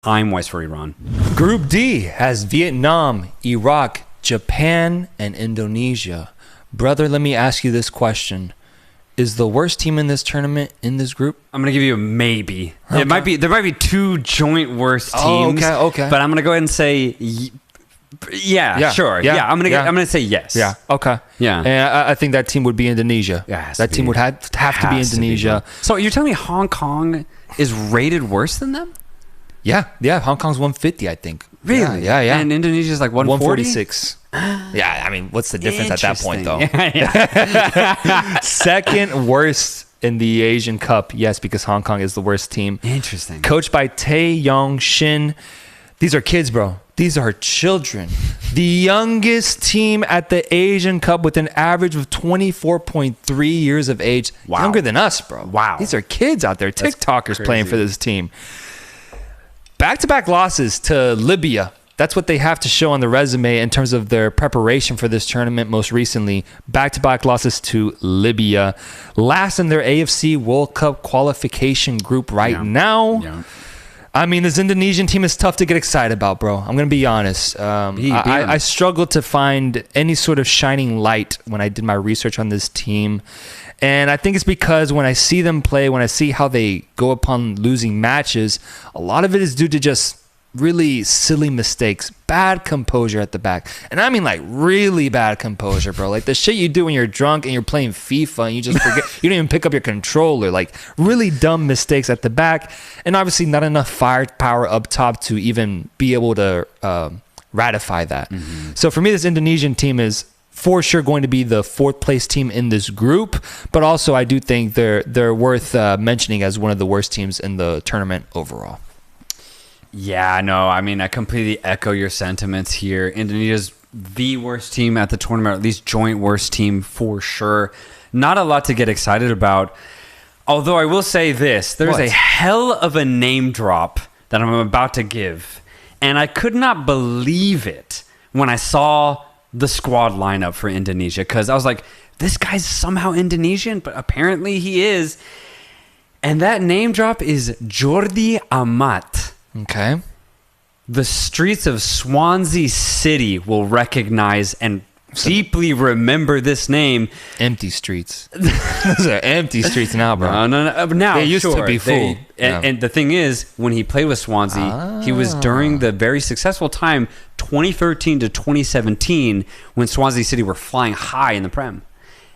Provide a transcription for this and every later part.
time-wise for Iran. Group D has Vietnam, Iraq, Japan, and Indonesia. Brother, let me ask you this question. Is the worst team in this tournament in this group? I'm going to give you a maybe. Okay. There might be two joint worst teams. Okay. But I'm going to go ahead and say sure. Yeah, I'm going to say yes. Yeah, okay. Yeah. And I think that team would be Indonesia. Yeah, that team would have to be Indonesia. So you're telling me Hong Kong is rated worse than them? Yeah. Hong Kong's 150, I think. Really? Yeah. And Indonesia's like 146. Yeah, I mean, what's the difference at that point, though? Yeah. Second worst in the Asian Cup. Yes, because Hong Kong is the worst team. Interesting. Coached by Tae Yong Shin. These are kids, bro. These are children. The youngest team at the Asian Cup with an average of 24.3 years of age. Wow. Younger than us, bro. Wow. These are kids out there. That's TikTokers crazy. playing for this team. Back-to-back losses to Libya. That's what they have to show on the resume in terms of their preparation for this tournament most recently. Back-to-back losses to Libya. Last in their AFC World Cup qualification group now. Yeah. I mean, this Indonesian team is tough to get excited about, bro. I'm going to be honest. I struggled to find any sort of shining light when I did my research on this team. And I think it's because when I see them play, when I see how they go upon losing matches, a lot of it is due to just really silly mistakes, bad composure at the back. And I mean like really bad composure, bro. Like the shit you do when you're drunk and you're playing FIFA and you just forget, you don't even pick up your controller. Like really dumb mistakes at the back. And obviously not enough firepower up top to even be able to ratify that. Mm-hmm. So for me, this Indonesian team is for sure going to be the fourth place team in this group, but also I do think they're worth mentioning as one of the worst teams in the tournament overall. Yeah, no, I mean, I completely echo your sentiments here. Indonesia's the worst team at the tournament, or at least joint worst team for sure. Not a lot to get excited about. Although I will say this, there's a hell of a name drop that I'm about to give. And I could not believe it when I saw the squad lineup for Indonesia, because I was like, this guy's somehow Indonesian, but apparently he is. And that name drop is Jordi Amat. Okay. The streets of Swansea City will recognize and deeply remember this name. Empty streets. Those are empty streets now, bro. No. Now, they used to be full. And the thing is, when he played with Swansea, he was during the very successful time, 2013 to 2017, when Swansea City were flying high in the Prem.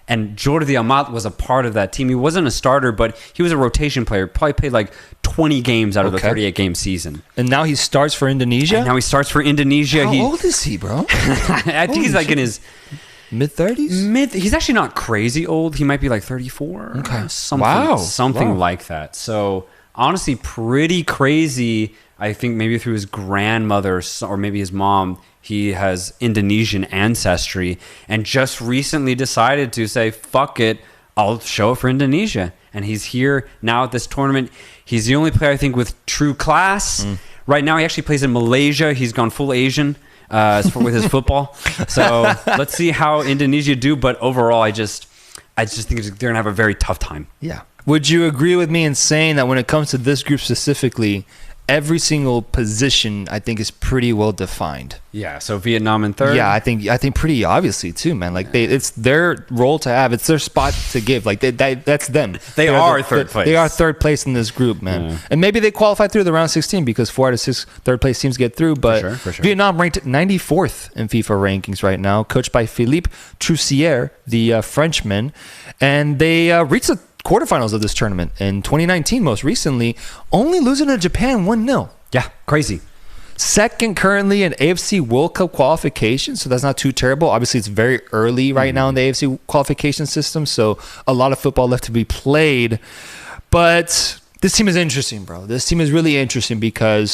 And Jordi Amat was a part of that team. He wasn't a starter, but he was a rotation player. Probably played like 20 games out of the 38-game season. And now he starts for Indonesia? And now he starts for Indonesia. How old is he, bro? I think he's like in his mid-30s? He's actually not crazy old. He might be like 34. Okay. Something like that. So honestly, pretty crazy. I think maybe through his grandmother or maybe his mom, he has Indonesian ancestry and just recently decided to say, fuck it, I'll show up for Indonesia. And he's here now at this tournament. He's the only player, I think, with true class. Right now, he actually plays in Malaysia. He's gone full Asian with his football. So let's see how Indonesia do. But overall, I just think they're going to have a very tough time. Yeah. Would you agree with me in saying that when it comes to this group specifically, every single position I think is pretty well defined? Yeah, so Vietnam in third. Yeah, I think pretty obviously too, man. Like it's their role to have, it's their spot to give. Like that's them. They are third place. They are third place in this group, man. Yeah. And maybe they qualify through the round 16 because 4 out of 6 third place teams get through. But for sure. Vietnam ranked 94th in FIFA rankings right now, coached by Philippe Troussier, the Frenchman, and they reached the quarterfinals of this tournament in 2019 most recently, only losing to Japan 1-0. Yeah, crazy. Second currently in AFC World Cup qualification, so that's not too terrible. Obviously, it's very early right now in the AFC qualification system, so a lot of football left to be played. But this team is interesting, bro. This team is really interesting because